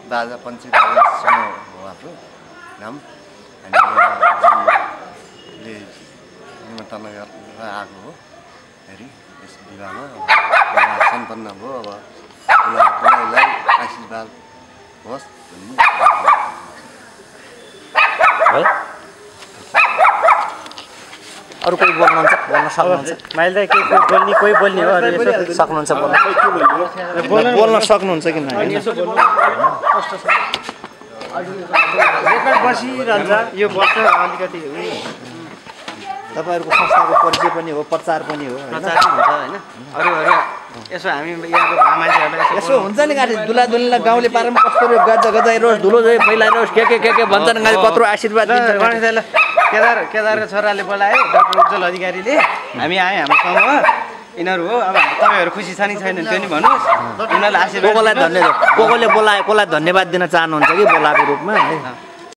बाजा पञ्चे बाजासँग हो हाम्रो नाम अनि जुनले निमन्त्रणा गरेर आएको हो फेरि यस विवाहमा सम्पन्न भयो अब दुलहीलाई आशीर्वाद होस् है अरू कोही बोल्नुहुन्छ बोल्न सक्नुहुन्छ माइल दाइ कोही बोल्ने हो अरू सक्नुहुन्छ बोल्न सक्नुहुन्छ कि रेकर्ड बसिरहन्छ यो वर्ष अलिकति तपाईँहरूको संस्थाको परिचय पनि हो प्रचार पनि हो प्रचार पनि हुन्छ होइन अरू यसो हामी यहाँको मान्छेहरूलाई यसो हुन्छ नि गाडी दुलादुलीलाई गाउँले पारामा कस्तो गजाइरोस् धुलो फैलाइरोस् के भन्छन् गाडी कत्रो आशीर्वाद केदारको छोराले बोलायो डाक्टर उज्जवल अधिकारीले हामी आयौँ हाम्रो समूहमा यिनीहरू हो अब तपाईँहरू खुसी छ नि छैन त्यो नि भन्नुहोस् यिनीहरूलाई आशीर्वाद कसलाई धन्यवाद दिन चाहनुहुन्छ कि बोलाएको रूपमा